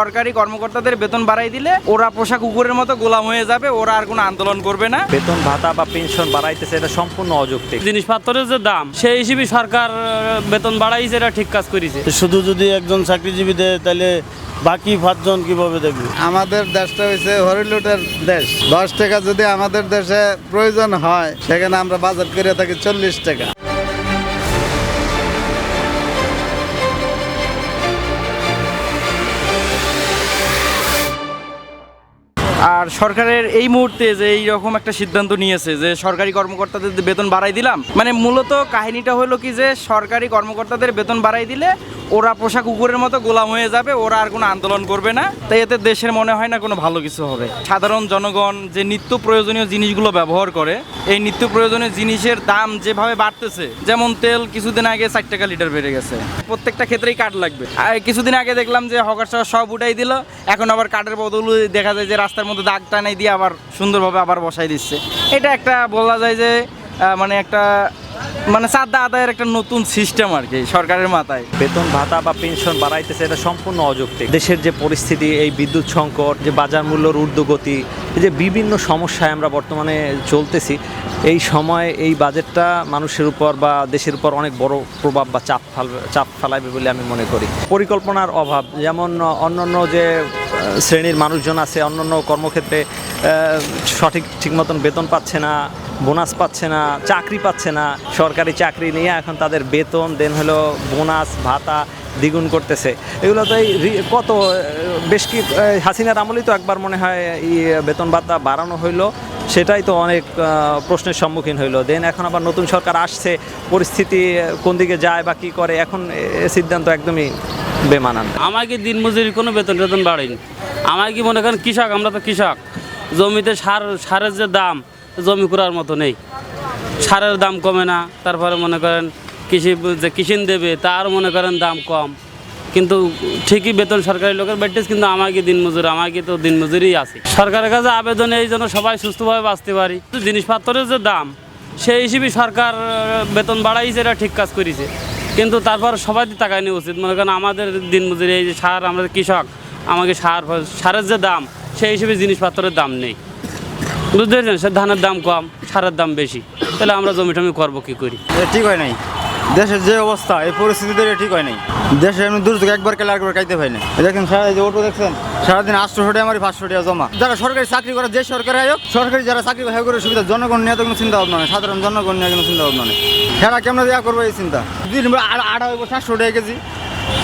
সরকারি কর্মকর্তাদের বেতন বাড়াই দিলে ওরা পোষা কুকুরের মতো গোলাম হয়ে যাবে, ওরা আর কোনো আন্দোলন করবে না। বেতন ভাতা বা পেনশন বাড়াইতেছে, এটা সম্পূর্ণ অযৌক্তিক। জিনিসপত্রের যে দাম সেই হিসেবে সরকার বেতন বাড়াইছে, এটা ঠিক কাজ করেছে। শুধু যদি একজন চাকরিজীবী দেয় তাহলে বাকি 5 জন কিভাবে দেখবে? আমাদের দেশটা হয়েছে হরিলুটের দেশ। 10 টাকা যদি আমাদের দেশে প্রয়োজন হয়, সেখানে আমরা বাজেট করে থাকি 40 টাকা। আর সরকারের এই মুহূর্তে যে এইরকম একটা সিদ্ধান্ত নিয়েছে যে সরকারি কর্মকর্তাদের বেতন বাড়াই দিলাম, মানে মূলত কাহিনীটা হলো কি যে সরকারি কর্মকর্তাদের বেতন বাড়াই দিলে ওরা পোষা কুকুরের মতো গোলাম হয়ে যাবে, ওরা আর কোনো আন্দোলন করবে না। তাই এতে দেশের মনে হয় না কোনো ভালো কিছু হবে। সাধারণ জনগণ যে নিত্য প্রয়োজনীয় জিনিসগুলো ব্যবহার করে, এই নিত্য প্রয়োজনীয় জিনিসের দাম যেভাবে বাড়তেছে, যেমন তেল কিছুদিন আগে 4 টাকা লিটার বেড়ে গেছে, প্রত্যেকটা ক্ষেত্রেই কার্ড লাগবে। আর কিছুদিন আগে দেখলাম যে হকার সব উঠাই দিল, এখন আবার কার্ডের বদলে দেখা যায় যে রাস্তার মধ্যে দাগ টানাই দিয়ে আবার সুন্দরভাবে আবার বসাই দিচ্ছে। এটা একটা বলা যায় যে মানে চাঁদা আদায়ের একটা নতুন সিস্টেম আর কি সরকারের মাথায়। বেতন ভাতা বা পেনশন বাড়াইতেছে, এটা সম্পূর্ণ অযৌক্তিক। দেশের যে পরিস্থিতি, এই বিদ্যুৎ সংকট, যে বাজার মূল্যর ঊর্ধ্বগতি, যে বিভিন্ন সমস্যায় আমরা বর্তমানে চলতেছি, এই সময় এই বাজেটটা মানুষের উপর বা দেশের উপর অনেক বড় প্রভাব বা চাপ ফেলাবে বলে আমি মনে করি। পরিকল্পনার অভাব, যেমন অন্যান্য যে শ্রেণীর মানুষজন আছে, অন্যান্য কর্মক্ষেত্রে ঠিক মতন বেতন পাচ্ছে না, বোনাস পাচ্ছে না, চাকরি পাচ্ছে না। সরকারি চাকরি নিয়ে এখন তাদের বেতন দেন হলো বোনাস ভাতা দ্বিগুণ করতেছে। এগুলো তো কত বেশ কি হাসিনার আমলেই তো একবার মনে হয় এই বেতন ভাতা বাড়ানো হইলো, সেটাই তো অনেক প্রশ্নের সম্মুখীন হইলো। দেন এখন আবার নতুন সরকার আসছে, পরিস্থিতি কোন দিকে যায় বা কী করে, এখন সিদ্ধান্ত একদমই বেমানান। আমাকে দিনমজুরির কোনো বেতন বাড়েনি। আমাকে মনে করেন কৃষক, আমরা তো কৃষক, জমিতে সারের যে দাম, জমি করার মতো নেই, সারের দাম কমে না। তারপরে মনে করেন কৃষি দেবে তার মনে করেন দাম কম, কিন্তু ঠিকই বেতন সরকারি লোকের বেটেস, কিন্তু আমাকে তো দিনমজুরিই আছে। সরকারের কাছে আবেদন এই জন্য সবাই সুস্থভাবে বাঁচতে পারি। জিনিসপত্রের যে দাম সেই হিসেবে সরকার বেতন বাড়াইছে, এটা ঠিক কাজ করেছে, কিন্তু তারপর সবাই তাকায় নেওয়া উচিত। মনে করেন আমাদের দিনমজুরি, এই যে সার, আমরা কৃষক, আমাকে সারের যে দাম সেই হিসেবে জিনিসপত্রের দাম নেই, বুঝতে পেরেছেন? সে ধানের দাম কম, সারের দাম বেশি, তাহলে আমরা জমি টমি করবো কী করি? ঠিক হয় নাই দেশের যে অবস্থা, এই পরিস্থিতিতে ঠিক হয় নাই। দেশে এমনি দুর্যোগ একবার কেলে আরেকবার খাইতে পাই না। দেখেন এই যে অটো দেখছেন, সারাদিন 800 টাকা আমার 500 টাকা জমা। যারা সরকারি চাকরি করে, যে সরকারি আয়োগ, সরকারি যারা চাকরি হয় করে সুবিধা, জনগণ নিয়ে তো কোনো চিন্তা ভাবনা নেই, সাধারণ জনগণ নিয়ে কোনো চিন্তা ভাবনা নেই। খেলা কেমন দেওয়া করবো এই চিন্তা। দুদিন আটা হইব 700 টাকা কেজি,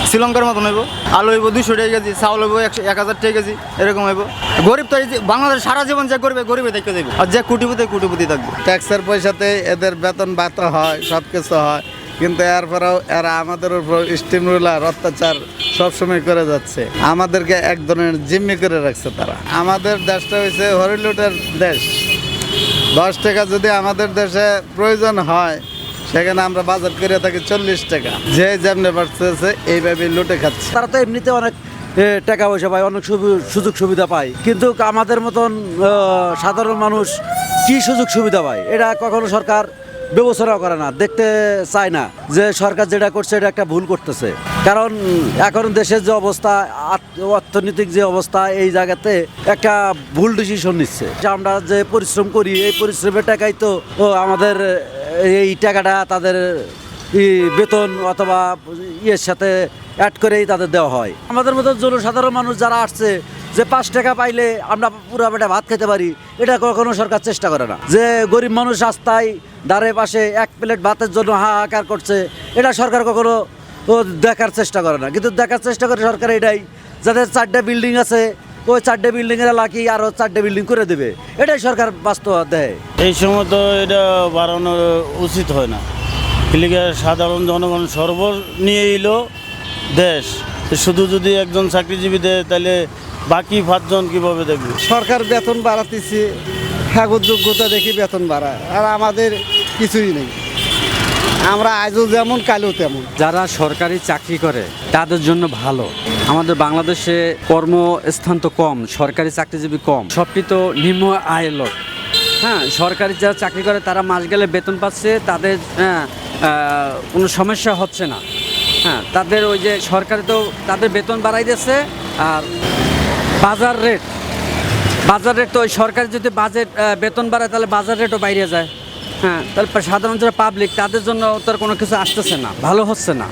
শ্রীলঙ্কার মতন হইব। আলু হইব 200 টাকা কেজি, চাউল হইব 1000 টাকা কেজি, এরকম হইব। গরিব তো এই যে বাংলাদেশ সারা জীবন যে করবে, গরিবে দেখতে দেবে, আর যে কুটিপতি থাকবে। ট্যাক্সের পয়সাতে এদের বেতন ভাতা হয়, সব কিছু হয়, কিন্তু এরপরেও এরা আমাদের উপর স্টিম রুলার অত্যাচার সবসময় করে যাচ্ছে। আমাদেরকে এক ধরনের জিম্মি করে রাখছে তারা। আমাদের দেশটা হয়েছে হরিলুটের দেশ। 10 টাকা যদি আমাদের দেশে প্রয়োজন হয়, সেখানে আমরা বাজেট করে থাকি 40 টাকা। যে যেমনি পারতেছে এইভাবে লুটে খাচ্ছে। তারা তো এমনিতে অনেক টাকা পয়সা পায়, অনেক সুযোগ সুবিধা পায়, কিন্তু আমাদের মতন সাধারণ মানুষ কি সুযোগ সুবিধা পায় এটা কখনো সরকার বিবেচনাও করে না, দেখতে চায় না যে সরকার যেটা করছে এটা একটা ভুল করতেছে। কারণ এখন দেশের যে অবস্থা, অর্থনৈতিক যে অবস্থা, এই জায়গাতে একটা ভুল ডিসিশন নিচ্ছে। আমরা যে পরিশ্রম করি, এই পরিশ্রমের টাকাই তো আমাদের এই টাকাটা তাদের বেতন অথবা ইয়ের সাথে অ্যাড করেই তাদের দেওয়া হয়। আমাদের মতো জনসাধারণ মানুষ যারা আসছে, যে 5 টাকা পাইলে আমরা পুরো পেটে ভাত খেতে পারি, এটা কখনো সরকার চেষ্টা করে না। যে গরিব মানুষ রাস্তায় ধারে পাশে 1 প্লেট ভাতের জন্য হাহাকার করছে, এটা সরকার কখনো দেখার চেষ্টা করে না। কিন্তু দেখার চেষ্টা করে সরকার এটাই, যাদের 4টা বিল্ডিং আছে, ওই 4টে বিল্ডিংয়ের লাকি আরও 4টে বিল্ডিং করে দেবে, এটাই সরকার বাস্তব দেয়। এই সময় তো এটা বাড়ানো উচিত হয় না। এদিকে সাধারণ জনগণ নিয়ে এলো দেশ। শুধু যদি একজন চাকরিজীবী দেয় তাহলে বাকি 5 জন কীভাবে দেখবে? সরকার বেতন বাড়াতেছে, কাগজ যোগ্যতা দেখি বেতন বাড়ায়, আর আমাদের কিছুই নেই। আমরা আজও যেমন কালও তেমন। যারা সরকারি চাকরি করে তাদের জন্য ভালো। আমাদের বাংলাদেশে কর্মস্থান তো কম, সরকারি চাকরিজীবী কম, সবটি তো নিম্ন আয়ের লোক। হ্যাঁ, সরকারি যারা চাকরি করে তারা মাস গেলে বেতন পাচ্ছে, তাদের কোনো সমস্যা হচ্ছে না। হ্যাঁ, তাদের ওই যে সরকারি তো তাদের বেতন বাড়াই দিচ্ছে, আর বাজার রেট তো ওই সরকার যদি বেতন বাড়ায় তাহলে বাজার রেটও বাইরে যায়। হ্যাঁ, তাহলে সাধারণ যারা পাবলিক তাদের জন্য তার কোনো কিছু আসতেছে না, ভালো হচ্ছে না।